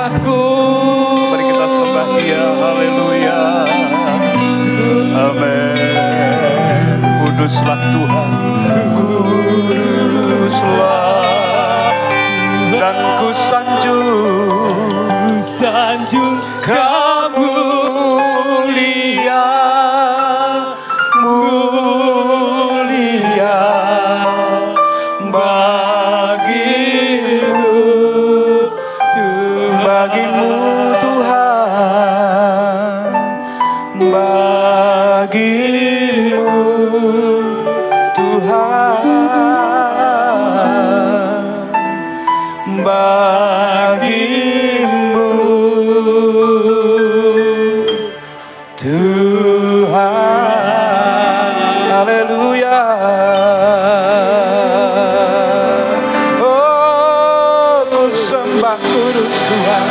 aku. Mari kita sembah Dia, haleluya. Amin. Kuduslah Tuhan, kuduslah, dan ku sanjung kamu mulia, mulia bagimu, bagimu Tuhan, bagimu Tuhan, bagimu Tuhan, haleluya. Oh, ku sembah kudus Tuhan,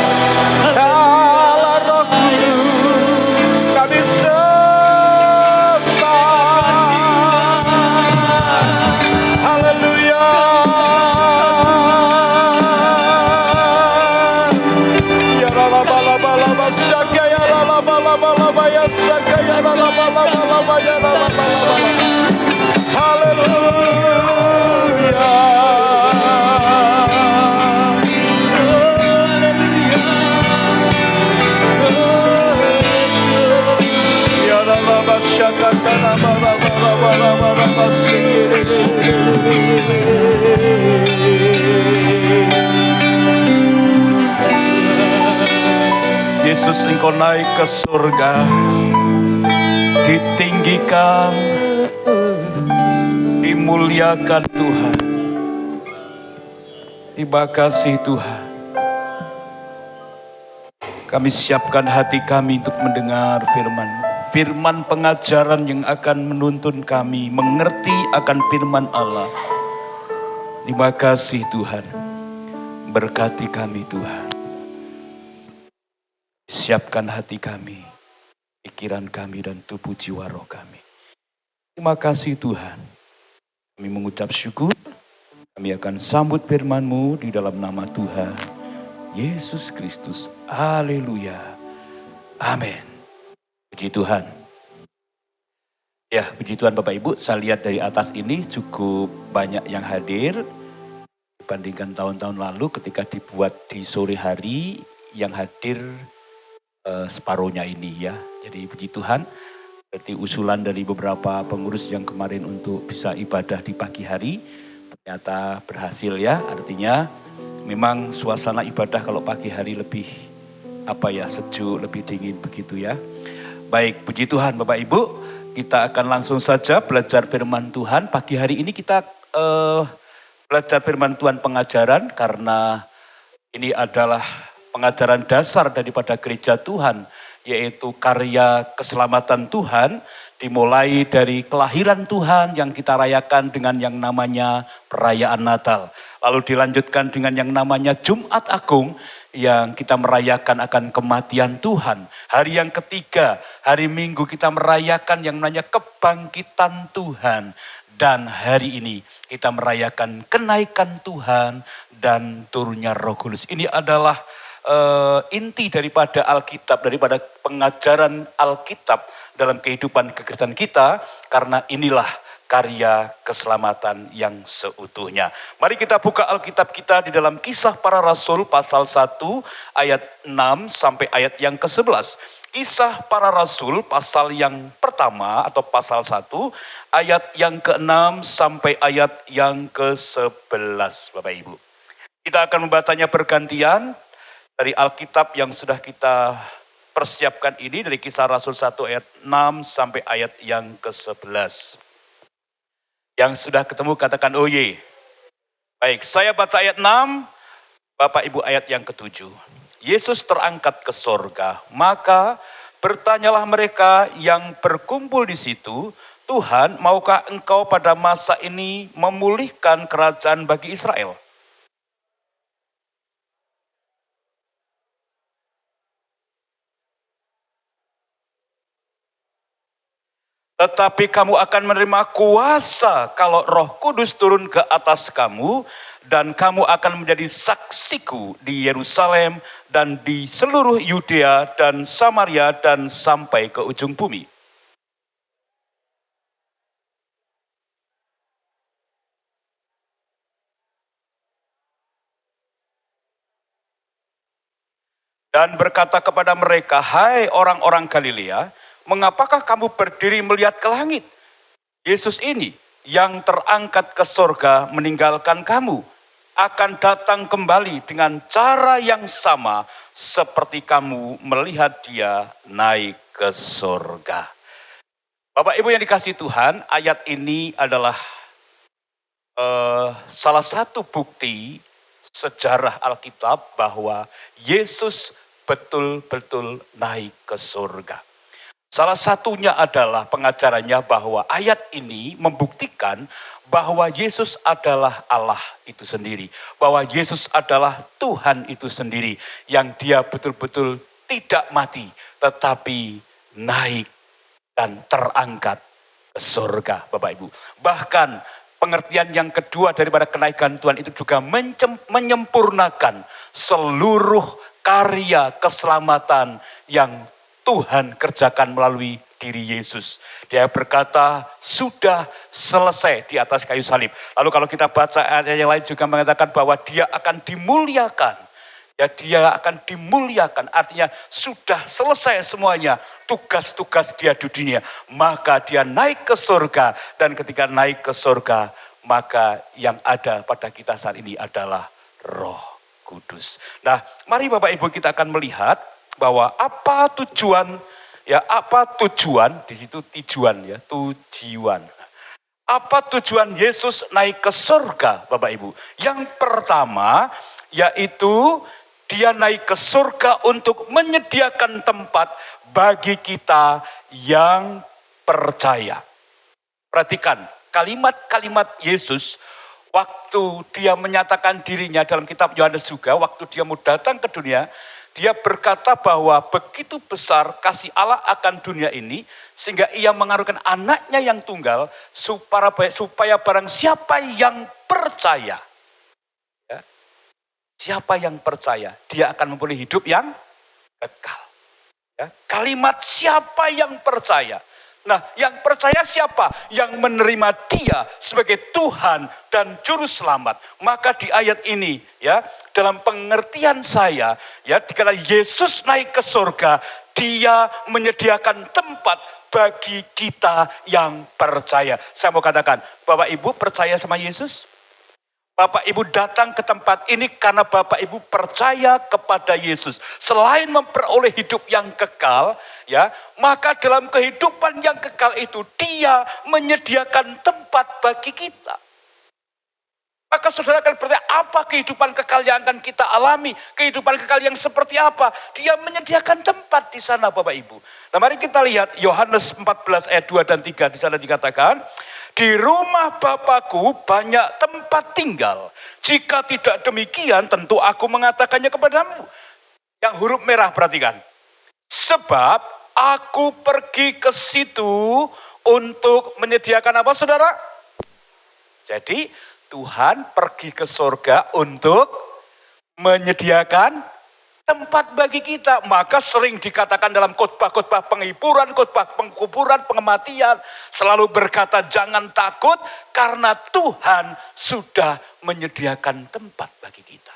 Allah Roh Kudus, kami sembah, haleluya. Ya la ba la ba la ba shaka ya la ba la ba la ba ya shaka ya la ba la ba la ba ya la ba la ba. Haleluya. Ya la ba shaka ta la ba la ba la ba la ba la ba Yesus, Engkau naik ke surga, ditinggikan, dimuliakan Tuhan. Terima kasih Tuhan. Kami siapkan hati kami untuk mendengar firman-Mu. Firman pengajaran yang akan menuntun kami mengerti akan firman Allah. Terima kasih Tuhan. Berkati kami Tuhan. Siapkan hati kami, pikiran kami dan tubuh jiwa roh kami. Terima kasih Tuhan. Kami mengucap syukur. Kami akan sambut firman-Mu di dalam nama Tuhan Yesus Kristus. Haleluya. Amin. Puji Tuhan. Ya, puji Tuhan Bapak Ibu, saya lihat dari atas ini cukup banyak yang hadir. Dibandingkan tahun-tahun lalu ketika dibuat di sore hari, yang hadir separuhnya ini ya. Jadi puji Tuhan, berarti usulan dari beberapa pengurus yang kemarin untuk bisa ibadah di pagi hari, ternyata berhasil ya. Artinya memang suasana ibadah kalau pagi hari lebih sejuk, lebih dingin begitu ya. Baik, puji Tuhan Bapak Ibu, kita akan langsung saja belajar firman Tuhan. Pagi hari ini kita belajar firman Tuhan pengajaran, karena ini adalah pengajaran dasar daripada gereja Tuhan, yaitu karya keselamatan Tuhan, dimulai dari kelahiran Tuhan yang kita rayakan dengan yang namanya perayaan Natal. Lalu dilanjutkan dengan yang namanya Jumat Agung, yang kita merayakan akan kematian Tuhan. Hari yang ketiga, hari Minggu, kita merayakan yang namanya kebangkitan Tuhan. Dan hari ini kita merayakan kenaikan Tuhan dan turunnya Roh Kudus. Ini adalah inti daripada Alkitab, daripada pengajaran Alkitab dalam kehidupan kekristenan kita, karena inilah karya keselamatan yang seutuhnya. Mari kita buka Alkitab kita di dalam Kisah Para Rasul pasal 1 ayat 6 sampai ayat yang ke-11. Kisah Para Rasul pasal yang pertama atau pasal 1 ayat yang ke-6 sampai ayat yang ke-11 Bapak Ibu. Kita akan membacanya bergantian dari Alkitab yang sudah kita persiapkan ini, dari Kisah Rasul 1 ayat 6 sampai ayat yang ke-11. Yang sudah ketemu katakan oh ye. Baik, saya baca ayat 6, Bapak Ibu ayat yang ke-7. Yesus terangkat ke sorga, maka bertanyalah mereka yang berkumpul di situ, Tuhan, maukah Engkau pada masa ini memulihkan kerajaan bagi Israel? Tetapi kamu akan menerima kuasa kalau Roh Kudus turun ke atas kamu, dan kamu akan menjadi saksiku di Yerusalem dan di seluruh Yudea dan Samaria dan sampai ke ujung bumi. Dan berkata kepada mereka, "Hai orang-orang Galilea, mengapakah kamu berdiri melihat ke langit? Yesus ini yang terangkat ke sorga meninggalkan kamu, akan datang kembali dengan cara yang sama seperti kamu melihat dia naik ke sorga." Bapak Ibu yang dikasihi Tuhan, ayat ini adalah salah satu bukti sejarah Alkitab bahwa Yesus betul-betul naik ke surga. Salah satunya adalah pengajarannya bahwa ayat ini membuktikan bahwa Yesus adalah Allah itu sendiri. Bahwa Yesus adalah Tuhan itu sendiri. Yang dia betul-betul tidak mati tetapi naik dan terangkat ke surga, Bapak Ibu. Bahkan pengertian yang kedua daripada kenaikan Tuhan itu juga menyempurnakan seluruh karya keselamatan yang Tuhan kerjakan melalui diri Yesus. Dia berkata, sudah selesai di atas kayu salib. Lalu kalau kita baca ayat yang lain juga mengatakan bahwa dia akan dimuliakan. Ya, dia akan dimuliakan, artinya sudah selesai semuanya tugas-tugas dia di dunia. Maka dia naik ke surga, dan ketika naik ke surga, maka yang ada pada kita saat ini adalah Roh Kudus. Nah, mari Bapak Ibu kita akan melihat bahwa apa tujuan, di situ tujuan ya, tujuan. Apa tujuan Yesus naik ke surga, Bapak Ibu? Yang pertama, yaitu dia naik ke surga untuk menyediakan tempat bagi kita yang percaya. Perhatikan kalimat-kalimat Yesus waktu dia menyatakan dirinya dalam kitab Yohanes juga, waktu dia mau datang ke dunia, dia berkata bahwa begitu besar kasih Allah akan dunia ini, sehingga ia mengaruniakan anaknya yang tunggal, supaya barang siapa yang percaya, siapa yang percaya, dia akan mempunyai hidup yang kekal. Ya, kalimat siapa yang percaya. Nah, yang percaya siapa? Yang menerima dia sebagai Tuhan dan Juru Selamat. Maka di ayat ini, ya, dalam pengertian saya, ya, dikala Yesus naik ke surga, dia menyediakan tempat bagi kita yang percaya. Saya mau katakan, Bapak Ibu percaya sama Yesus? Bapak Ibu datang ke tempat ini karena Bapak Ibu percaya kepada Yesus. Selain memperoleh hidup yang kekal, ya, maka dalam kehidupan yang kekal itu dia menyediakan tempat bagi kita. Maka saudara akan bertanya, apa kehidupan kekal yang akan kita alami? Kehidupan kekal yang seperti apa? Dia menyediakan tempat di sana, Bapak Ibu. Nah, mari kita lihat Yohanes 14 ayat 2 dan 3. Di sana dikatakan, di rumah Bapakku banyak tempat tinggal. Jika tidak demikian, tentu aku mengatakannya kepadamu. Yang huruf merah perhatikan. Sebab aku pergi ke situ untuk menyediakan apa, saudara? Jadi Tuhan pergi ke surga untuk menyediakan tempat bagi kita. Maka sering dikatakan dalam khotbah-khotbah penghiburan, khotbah pengkuburan, pengematian, selalu berkata jangan takut karena Tuhan sudah menyediakan tempat bagi kita.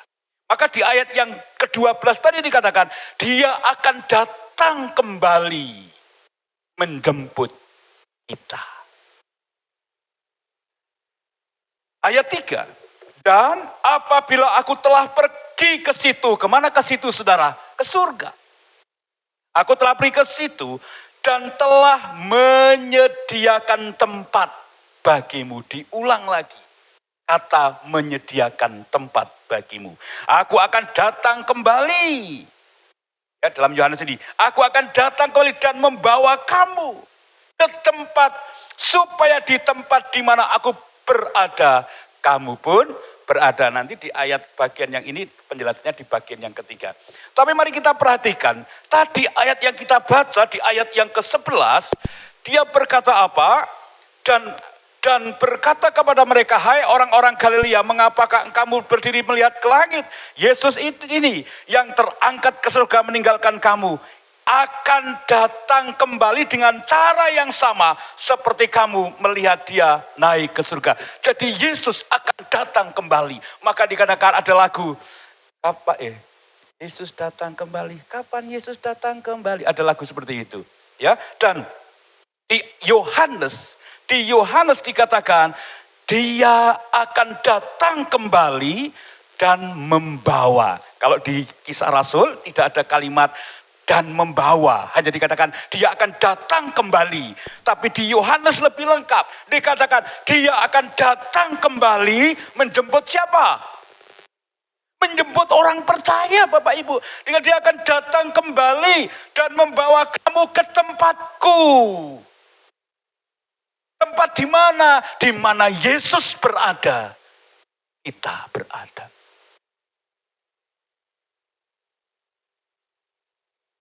Maka di ayat yang ke-12 tadi dikatakan, dia akan datang kembali menjemput kita. Ayat 3, dan apabila aku telah pergi ke situ, kemana ke situ saudara? Ke surga. Aku telah pergi ke situ dan telah menyediakan tempat bagimu. Diulang lagi, kata menyediakan tempat bagimu. Aku akan datang kembali. Ya, dalam Yohanes ini, aku akan datang kembali dan membawa kamu ke tempat, supaya di tempat di mana aku berada, kamu pun berada. Nanti di ayat bagian yang ini penjelasannya di bagian yang ketiga. Tapi mari kita perhatikan, tadi ayat yang kita baca di ayat yang ke-11, dia berkata apa? Dan dan berkata kepada mereka, hai orang-orang Galilea, mengapakah kamu berdiri melihat ke langit? Yesus ini yang terangkat ke surga meninggalkan kamu, akan datang kembali dengan cara yang sama seperti kamu melihat dia naik ke surga. Jadi Yesus akan datang kembali. Maka dikatakan ada lagu, Yesus datang kembali. Kapan Yesus datang kembali? Ada lagu seperti itu. Ya, dan di Yohanes dikatakan dia akan datang kembali dan membawa. Kalau di Kisah Rasul tidak ada kalimat dan membawa, hanya dikatakan dia akan datang kembali. Tapi di Yohanes lebih lengkap, dikatakan dia akan datang kembali menjemput siapa? Menjemput orang percaya, Bapak Ibu. Dia akan datang kembali dan membawa kamu ke tempatku. Tempat di mana? Di mana Yesus berada, kita berada.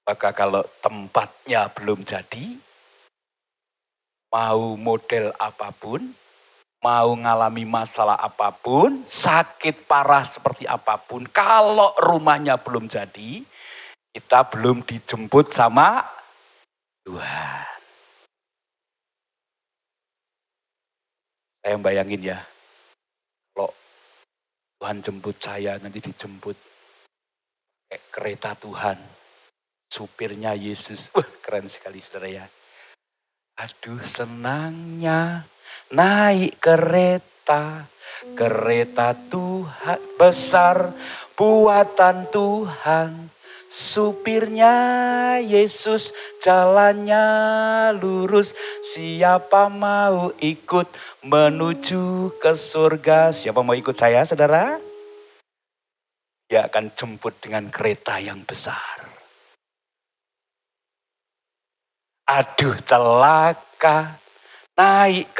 Maka kalau tempatnya belum jadi, mau model apapun, mau ngalami masalah apapun, sakit parah seperti apapun, kalau rumahnya belum jadi, kita belum dijemput sama Tuhan. Saya bayangin ya, kalau Tuhan jemput saya, nanti dijemput kayak kereta Tuhan, supirnya Yesus. Wah, keren sekali saudara ya. Aduh, senangnya naik kereta Tuhan besar, buatan Tuhan. Supirnya Yesus, jalannya lurus. Siapa mau ikut menuju ke surga? Siapa mau ikut saya, saudara? Dia akan jemput dengan kereta yang besar. Aduh, celaka, naik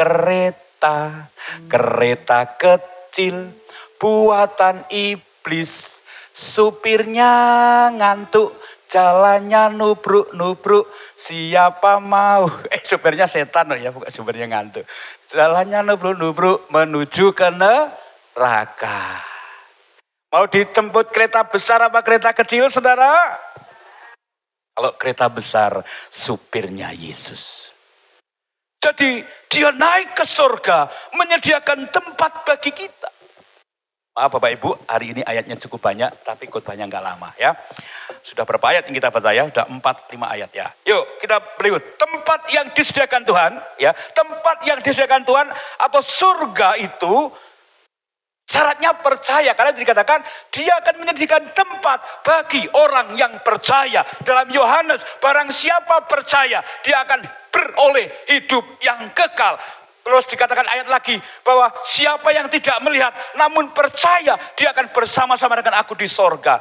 kereta kecil, buatan iblis. Supirnya ngantuk, jalannya nubruk-nubruk. Siapa mau, supirnya setan ya, bukan supirnya ngantuk. Jalannya nubruk-nubruk menuju ke neraka. Mau dijemput kereta besar apa kereta kecil, saudara? Kalau kereta besar, supirnya Yesus. Jadi dia naik ke surga, menyediakan tempat bagi kita. Maaf Bapak Ibu, hari ini ayatnya cukup banyak, tapi khotbahnya nggak lama ya. Sudah berapa ayat yang kita baca ya? Sudah 4-5 ayat ya. Yuk kita berikut. Tempat yang disediakan Tuhan, ya, tempat yang disediakan Tuhan atau surga itu syaratnya percaya, karena dikatakan dia akan menyediakan tempat bagi orang yang percaya. Dalam Yohanes, barang siapa percaya, dia akan beroleh hidup yang kekal. Terus dikatakan ayat lagi bahwa siapa yang tidak melihat namun percaya, dia akan bersama-sama dengan aku di sorga.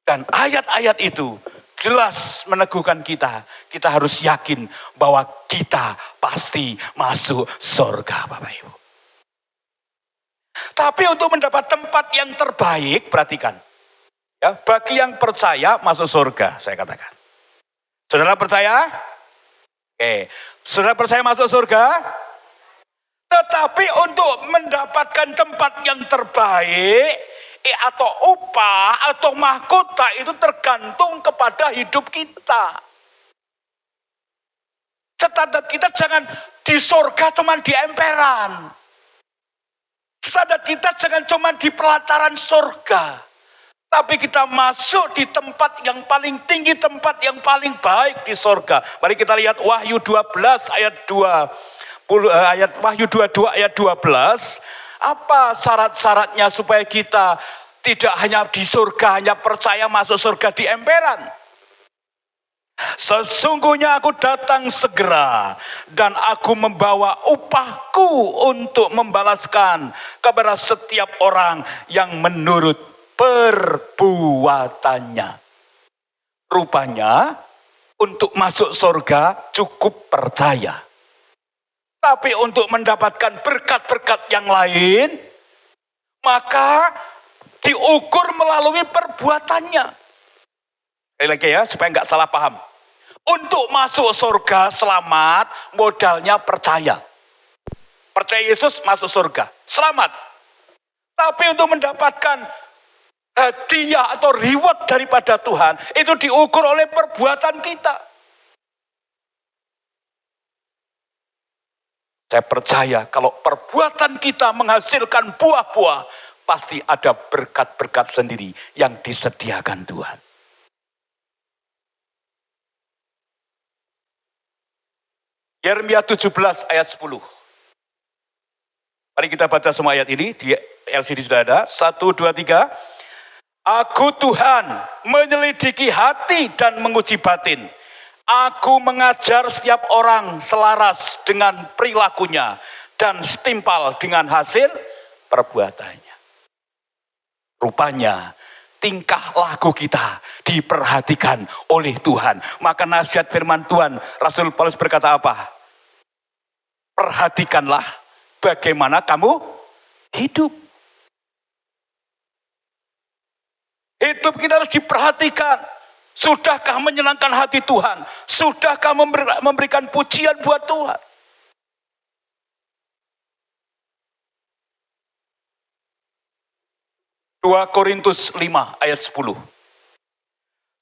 Dan ayat-ayat itu jelas meneguhkan kita. Kita harus yakin bahwa kita pasti masuk sorga, Bapak Ibu. Tapi untuk mendapat tempat yang terbaik, perhatikan. Ya, bagi yang percaya masuk surga, saya katakan. Saudara percaya? Oke, saudara percaya masuk surga? Tetapi untuk mendapatkan tempat yang terbaik, atau upah, atau mahkota, itu tergantung kepada hidup kita. Standar kita jangan di surga cuma di emperan. Standar kita jangan cuma di pelataran surga. Tapi kita masuk di tempat yang paling tinggi, tempat yang paling baik di surga. Mari kita lihat Wahyu 12 ayat 20, Wahyu 22 ayat 12. Apa syarat-syaratnya supaya kita tidak hanya di surga, hanya percaya masuk surga di emperan? Sesungguhnya aku datang segera dan aku membawa upahku untuk membalaskan kepada setiap orang yang menurut perbuatannya. Rupanya untuk masuk surga cukup percaya. Tapi untuk mendapatkan berkat-berkat yang lain, maka diukur melalui perbuatannya. Sekali lagi ya, supaya nggak salah paham. Untuk masuk surga selamat, modalnya percaya. Percaya Yesus masuk surga, selamat. Tapi untuk mendapatkan hadiah atau reward daripada Tuhan, itu diukur oleh perbuatan kita. Saya percaya kalau perbuatan kita menghasilkan buah-buah, pasti ada berkat-berkat sendiri yang disediakan Tuhan. Yeremia 17 ayat 10. Mari kita baca semua ayat ini, di LCD sudah ada. 1, 2, 3. Aku Tuhan menyelidiki hati dan menguji batin. Aku mengajar setiap orang selaras dengan perilakunya dan setimpal dengan hasil perbuatannya. Rupanya tingkah laku kita diperhatikan oleh Tuhan. Maka nasihat firman Tuhan, Rasul Paulus berkata apa? Perhatikanlah bagaimana kamu hidup. Hidup kita harus diperhatikan. Sudahkah menyenangkan hati Tuhan? Sudahkah memberikan pujian buat Tuhan? Dua Korintus 5 ayat 10.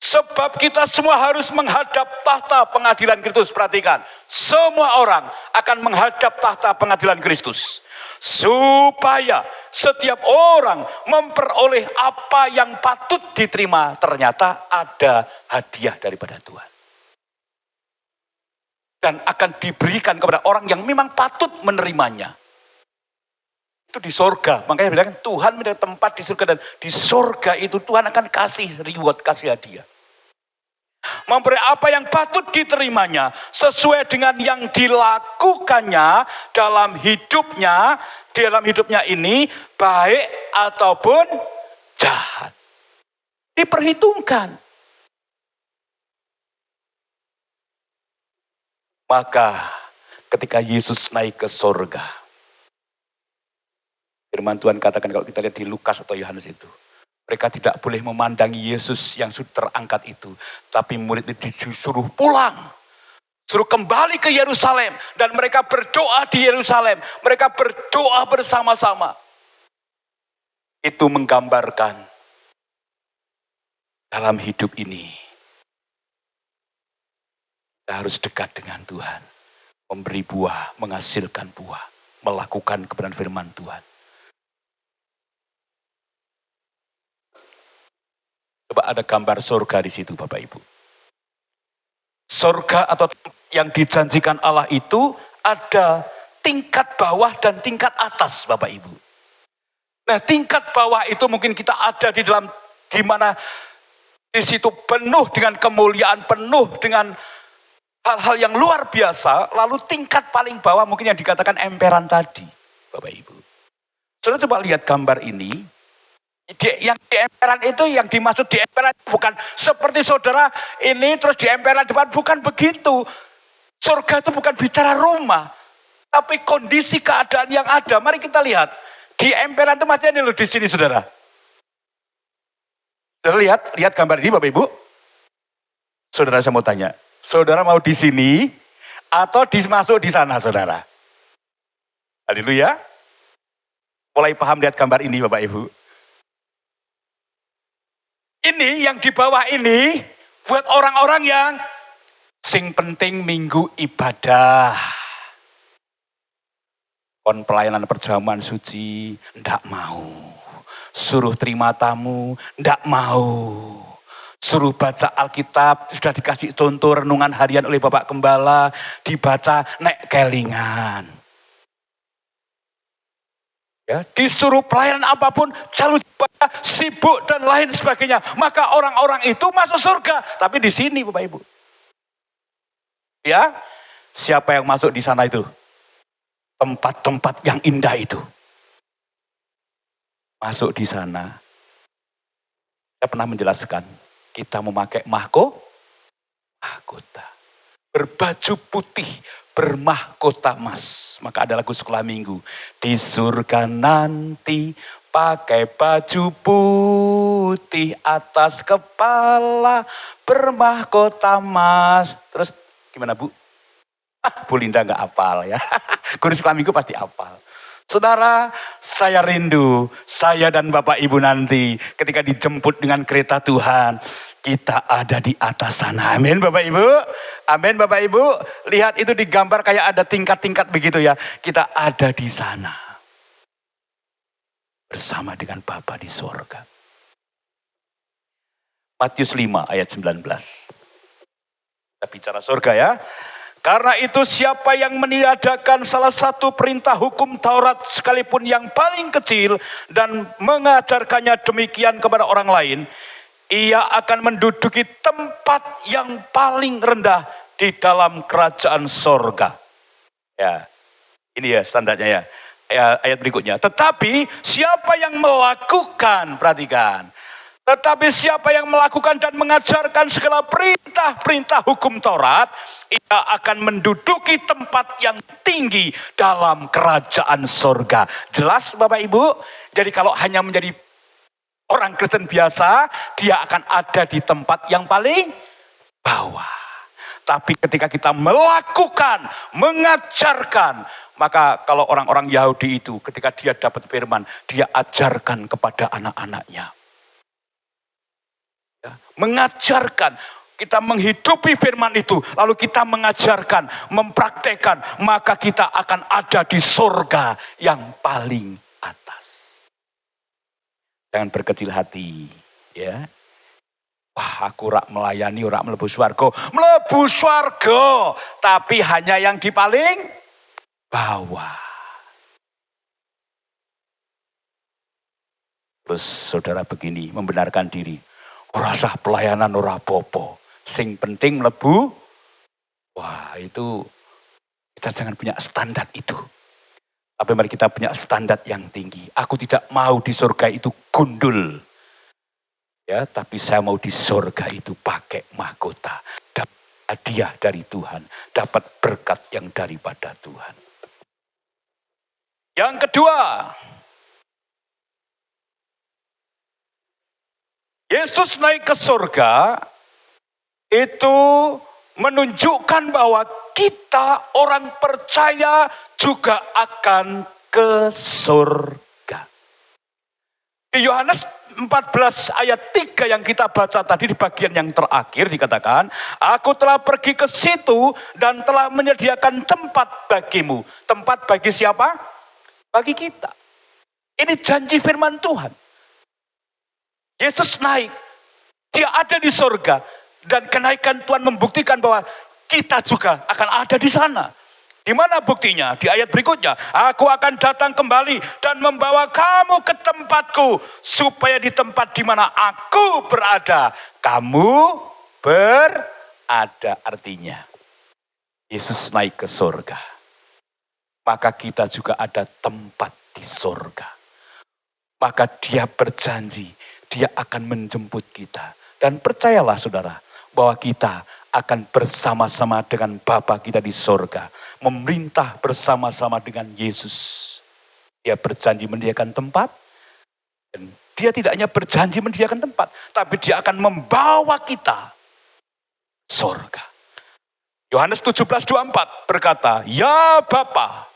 Sebab kita semua harus menghadap tahta pengadilan Kristus. Perhatikan, semua orang akan menghadap tahta pengadilan Kristus. Supaya setiap orang memperoleh apa yang patut diterima. Ternyata ada hadiah daripada Tuhan. Dan akan diberikan kepada orang yang memang patut menerimanya. Itu di sorga. Makanya bilang Tuhan menjadi tempat di surga. Dan di sorga itu Tuhan akan kasih reward, kasih hadiah. Memberi apa yang patut diterimanya sesuai dengan yang dilakukannya dalam hidupnya. Dalam hidupnya ini baik ataupun jahat. Diperhitungkan. Maka ketika Yesus naik ke sorga, firman Tuhan katakan kalau kita lihat di Lukas atau Yohanes itu, mereka tidak boleh memandangi Yesus yang sudah terangkat itu. Tapi murid itu disuruh pulang. Suruh kembali ke Yerusalem. Dan mereka berdoa di Yerusalem. Mereka berdoa bersama-sama. Itu menggambarkan dalam hidup ini. Kita harus dekat dengan Tuhan. Memberi buah, menghasilkan buah. Melakukan kebenaran firman Tuhan. Coba ada gambar surga di situ Bapak Ibu. Surga atau yang dijanjikan Allah itu ada tingkat bawah dan tingkat atas Bapak Ibu. Nah tingkat bawah itu mungkin kita ada di dalam, di mana di situ penuh dengan kemuliaan, penuh dengan hal-hal yang luar biasa. Lalu tingkat paling bawah mungkin yang dikatakan emperan tadi Bapak Ibu. Saudara coba lihat gambar ini. Yang di emperan itu, yang dimaksud di emperan bukan seperti saudara ini terus di emperan depan, bukan begitu. Surga itu bukan bicara rumah, tapi kondisi keadaan yang ada. Mari kita lihat di emperan itu macam ini loh di sini saudara. Saudara lihat gambar ini Bapak Ibu. Saudara saya mau tanya, saudara mau di sini atau masuk di sana saudara? Haleluya. Mulai paham lihat gambar ini Bapak Ibu. Ini yang di bawah ini buat orang-orang yang sing penting minggu ibadah. Kon pelayanan perjamuan suci, ndak mau. Suruh terima tamu, ndak mau. Suruh baca Alkitab, sudah dikasih contoh renungan harian oleh Bapak Gembala, dibaca nek kelingan. Ya, disuruh pelayanan apapun, selalu sibuk dan lain sebagainya. Maka orang-orang itu masuk surga. Tapi di sini Bapak Ibu. Ya, siapa yang masuk di sana itu? Tempat-tempat yang indah itu. Masuk di sana. Saya pernah menjelaskan, kita memakai mahkota. Berbaju putih, bermahkota emas. Maka ada lagu sekolah minggu. Di surga nanti pakai baju putih, atas kepala bermahkota emas. Terus gimana Bu? Bu Linda nggak hafal ya. Guru sekolah minggu pasti hafal. Saudara, saya rindu, saya dan Bapak Ibu nanti ketika dijemput dengan kereta Tuhan, kita ada di atas sana. Amin Bapak Ibu. Amin Bapak Ibu. Lihat itu digambar kayak ada tingkat-tingkat begitu ya. Kita ada di sana. Bersama dengan Bapa di sorga. Matius 5 ayat 19. Kita bicara sorga ya. Karena itu siapa yang meniadakan salah satu perintah hukum Taurat sekalipun yang paling kecil dan mengajarkannya demikian kepada orang lain, ia akan menduduki tempat yang paling rendah di dalam kerajaan sorga. Ya, ini ya standarnya ya. Ayat berikutnya. Tetapi siapa yang melakukan, perhatikan. Tetapi siapa yang melakukan dan mengajarkan segala perintah-perintah hukum Taurat, ia akan menduduki tempat yang tinggi dalam kerajaan sorga. Jelas Bapak Ibu? Jadi kalau hanya menjadi orang Kristen biasa, dia akan ada di tempat yang paling bawah. Tapi ketika kita melakukan, mengajarkan, maka kalau orang-orang Yahudi itu ketika dia dapat firman, dia ajarkan kepada anak-anaknya. Mengajarkan, kita menghidupi firman itu, lalu kita mengajarkan, mempraktekkan, maka kita akan ada di surga yang paling atas. Jangan berkecil hati, ya. Wah, aku rak melayani, rak mlebu swarga. Mlebu swarga, tapi hanya yang di paling bawah. Terus saudara begini, membenarkan diri. Ora sah pelayanan ora apa-apa. Sing penting mlebu. Wah, itu kita jangan punya standar itu. Tapi mari kita punya standar yang tinggi. Aku tidak mau di surga itu gundul. Ya, tapi saya mau di surga itu pakai mahkota. Dapat hadiah dari Tuhan. Dapat berkat yang daripada Tuhan. Yang kedua, Yesus naik ke surga itu menunjukkan bahwa kita orang percaya juga akan ke surga. Di Yohanes 14 ayat 3 yang kita baca tadi di bagian yang terakhir dikatakan, aku telah pergi ke situ dan telah menyediakan tempat bagimu. Tempat bagi siapa? Bagi kita. Ini janji firman Tuhan. Yesus naik, dia ada di surga, dan kenaikan Tuhan membuktikan bahwa kita juga akan ada di sana. Di mana buktinya? Di ayat berikutnya, aku akan datang kembali dan membawa kamu ke tempatku, supaya di tempat di mana aku berada, kamu berada. Artinya, Yesus naik ke surga, maka kita juga ada tempat di surga. Maka dia berjanji, dia akan menjemput kita. Dan percayalah saudara, bahwa kita akan bersama-sama dengan Bapa kita di sorga. Memerintah bersama-sama dengan Yesus. Dia berjanji menyediakan tempat. Dan dia tidak hanya berjanji menyediakan tempat, tapi dia akan membawa kita sorga. Yohanes 17:24 berkata, ya Bapa,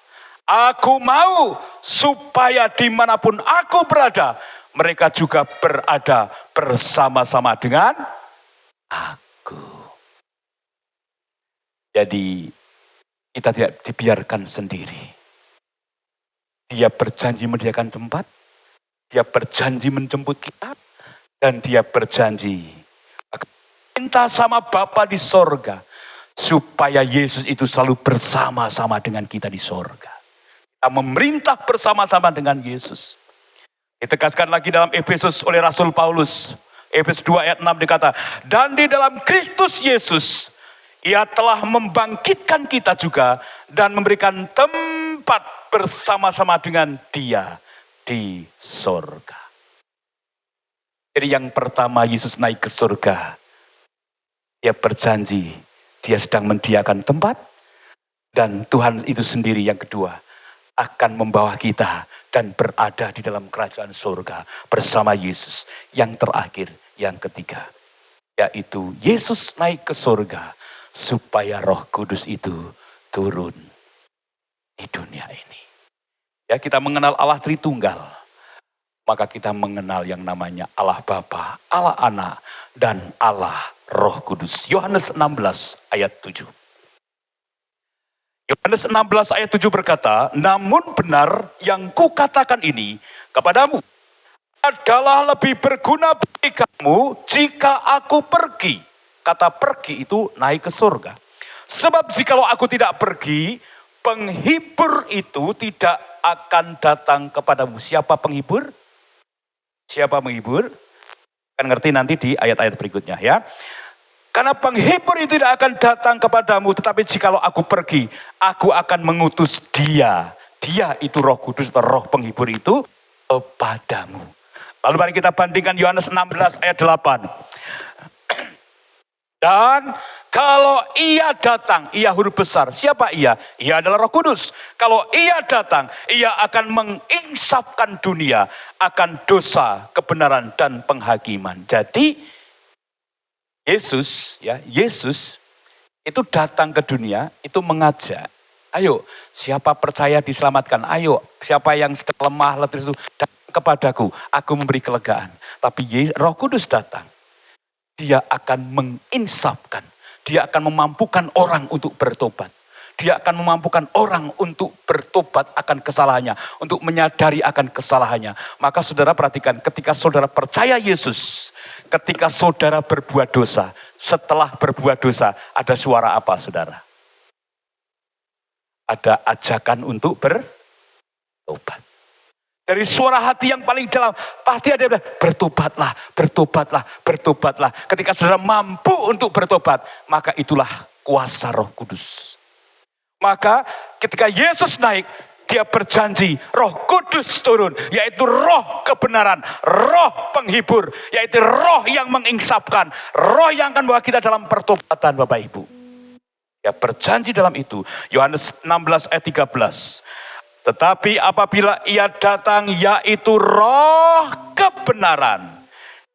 aku mau supaya dimanapun aku berada, mereka juga berada bersama-sama dengan aku. Jadi kita tidak dibiarkan sendiri. Dia berjanji menyediakan tempat, dia berjanji menjemput kita, dan dia berjanji minta sama Bapa di sorga, supaya Yesus itu selalu bersama-sama dengan kita di sorga. Kita memerintah bersama-sama dengan Yesus. Ditegaskan lagi dalam Efesus oleh Rasul Paulus. Efesus 2 ayat 6 dikata, dan di dalam Kristus Yesus, ia telah membangkitkan kita juga dan memberikan tempat bersama-sama dengan dia di surga. Jadi yang pertama Yesus naik ke surga, dia berjanji, dia sedang menyediakan tempat, dan Tuhan itu sendiri yang kedua akan membawa kita dan berada di dalam kerajaan surga bersama Yesus. Yang terakhir, yang ketiga, yaitu Yesus naik ke surga supaya Roh Kudus itu turun di dunia ini. Ya, kita mengenal Allah Tritunggal, maka kita mengenal yang namanya Allah Bapa, Allah Anak, dan Allah Roh Kudus. Yohanes 16 ayat 7. Yohanes 16 ayat 7 berkata, namun benar yang kukatakan ini kepadamu adalah lebih berguna bagi kamu jika aku pergi. Kata pergi itu naik ke surga. Sebab jikalau aku tidak pergi, penghibur itu tidak akan datang kepadamu. Siapa penghibur? Siapa menghibur? Kan ngerti nanti di ayat-ayat berikutnya ya. Karena penghibur itu tidak akan datang kepadamu, tetapi jikalau aku pergi, aku akan mengutus dia. Dia itu Roh Kudus atau Roh penghibur itu kepadamu. Lalu mari kita bandingkan Yohanes 16 ayat 8. Dan kalau ia datang, ia huruf besar. Siapa ia? Ia adalah Roh Kudus. Kalau ia datang, ia akan menginsafkan dunia akan dosa, kebenaran, dan penghakiman. Jadi Yesus itu datang ke dunia, itu mengajak. Ayo, siapa percaya diselamatkan? Ayo, siapa yang sedang lemah, letih itu datang kepadaku, aku memberi kelegaan. Tapi Roh Kudus datang. Dia akan menginsafkan. Dia akan memampukan orang untuk bertobat. Dia akan memampukan orang untuk bertobat akan kesalahannya. Untuk menyadari akan kesalahannya. Maka saudara perhatikan, ketika saudara percaya Yesus. Ketika saudara berbuat dosa. Setelah berbuat dosa, ada suara apa saudara? Ada ajakan untuk bertobat. Dari suara hati yang paling dalam, pasti ada yang bilang, bertobatlah, bertobatlah, bertobatlah. Ketika saudara mampu untuk bertobat, maka itulah kuasa Roh Kudus. Maka ketika Yesus naik, dia berjanji, Roh Kudus turun, yaitu roh kebenaran, roh penghibur, yaitu roh yang menginsafkan, roh yang akan membawa kita dalam pertobatan Bapak Ibu. Dia berjanji dalam itu, Yohanes 16 ayat 13. Tetapi apabila ia datang, yaitu roh kebenaran,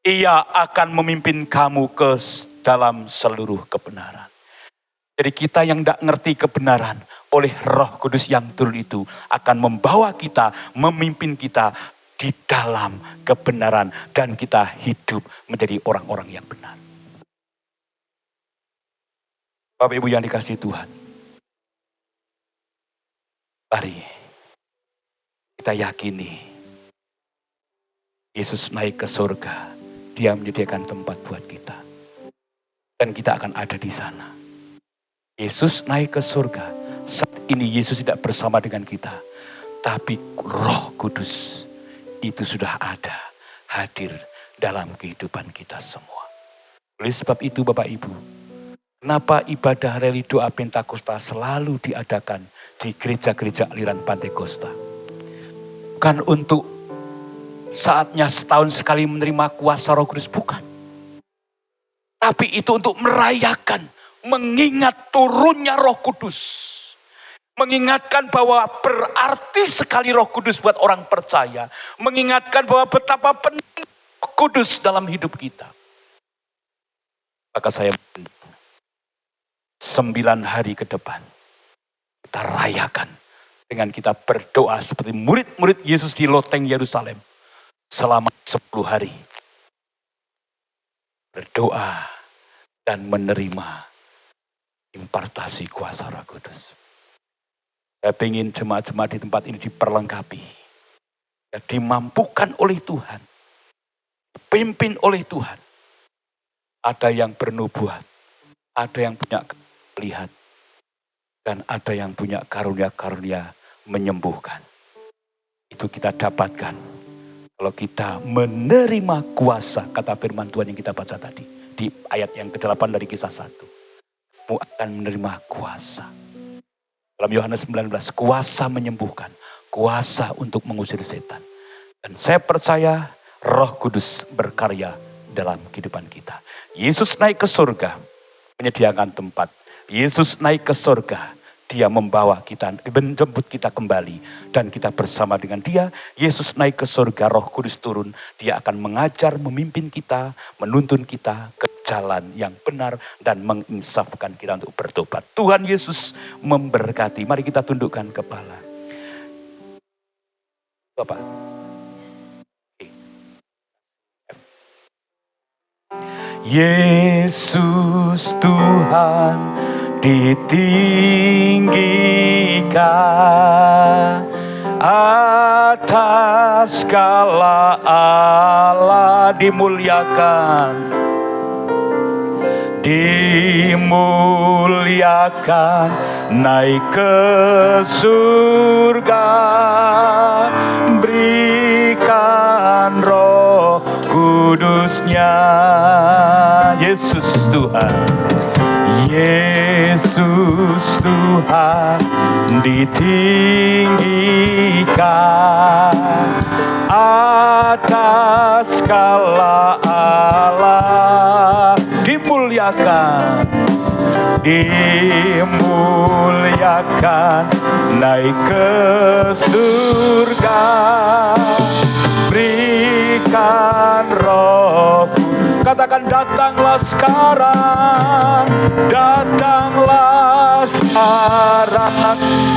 ia akan memimpin kamu ke dalam seluruh kebenaran. Jadi kita yang tidak ngerti kebenaran, oleh Roh Kudus yang turun itu akan membawa kita, memimpin kita di dalam kebenaran. Dan kita hidup menjadi orang-orang yang benar. Bapak Ibu yang dikasihi Tuhan. Mari kita yakini Yesus naik ke surga. Dia menyediakan tempat buat kita. Dan kita akan ada di sana. Yesus naik ke surga. Saat ini Yesus tidak bersama dengan kita. Tapi Roh Kudus itu sudah ada. Hadir dalam kehidupan kita semua. Oleh sebab itu Bapak Ibu. Kenapa ibadah reli doa Pentakosta selalu diadakan di gereja-gereja aliran Pentakosta? Bukan untuk saatnya setahun sekali menerima kuasa Roh Kudus, bukan. Tapi itu untuk merayakan, mengingat turunnya Roh Kudus. Mengingatkan bahwa berarti sekali Roh Kudus buat orang percaya. Mengingatkan bahwa betapa penting Roh Kudus dalam hidup kita. Maka saya 9 hari ke depan kita rayakan. Dengan kita berdoa seperti murid-murid Yesus di loteng Yerusalem. Selama 10 hari. Berdoa dan menerima impartasi kuasa Roh Kudus. Saya ingin jemaat-jemaat di tempat ini diperlengkapi. Ya, dimampukan oleh Tuhan. Dipimpin oleh Tuhan. Ada yang bernubuat. Ada yang punya melihat. Dan ada yang punya karunia-karunia menyembuhkan. Itu kita dapatkan kalau kita menerima kuasa, kata firman Tuhan yang kita baca tadi di ayat yang ke-8 dari Kisah 1. Kamu akan menerima kuasa. Dalam Yohanes 19, kuasa menyembuhkan, kuasa untuk mengusir setan. Dan saya percaya Roh Kudus berkarya dalam kehidupan kita. Yesus naik ke surga, menyediakan tempat. Yesus naik ke surga. Dia membawa kita, menjemput kita kembali. Dan kita bersama dengan dia. Yesus naik ke surga, Roh Kudus turun. Dia akan mengajar, memimpin kita, menuntun kita ke jalan yang benar dan menginsafkan kita untuk bertobat. Tuhan Yesus memberkati. Mari kita tundukkan kepala. Bapak. Yesus Tuhan ditinggikan atas segala Allah, dimuliakan naik ke surga, berikan Roh Kudusnya. Yesus Tuhan, Yesus Tuhan ditinggikan atas segala Allah, dimuliakan naik ke surga, berikan Roh. Katakan datanglah sekarang,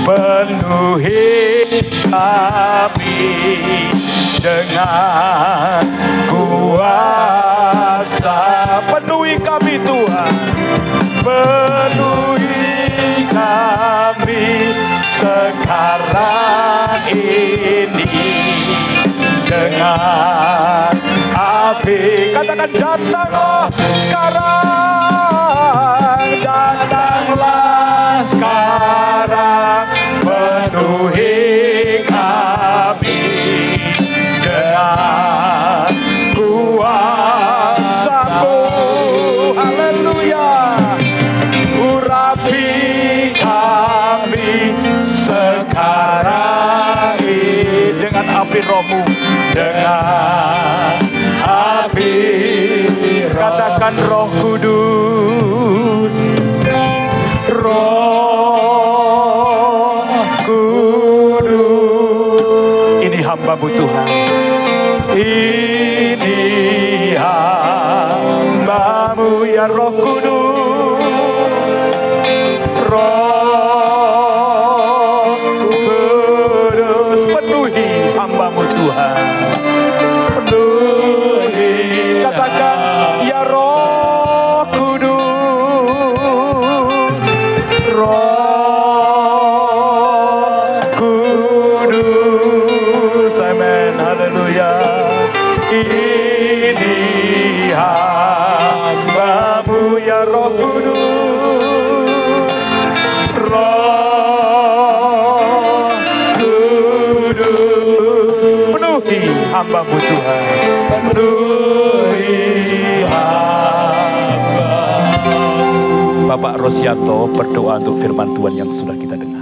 penuhi kami dengan kuasa. Penuhi kami Tuhan, penuhi kami sekarang ini dengan api. Katakan datanglah sekarang, datanglah sekarang, penuhi kami dengan kuasa-Mu. Haleluya. Urapi kami sekarang ini dengan api Roh-Mu, dengan api. Katakan Roh Kudus, Roh Kudus. Ini hamba-Mu Tuhan, ini hamba-Mu ya Roh Kudus, Roh Kudus. Penuhi hamba-Mu Tuhan, penuhi. Katakan ya Roh Kudus, Roh Kudus. Amin, haleluya. Ini hamba-Mu ya Roh Kudus, Roh Kudus. Penuhi hamba-Mu Tuhan, penuhi hamba. Bapak Rosyanto berdoa untuk firman Tuhan yang sudah kita dengar.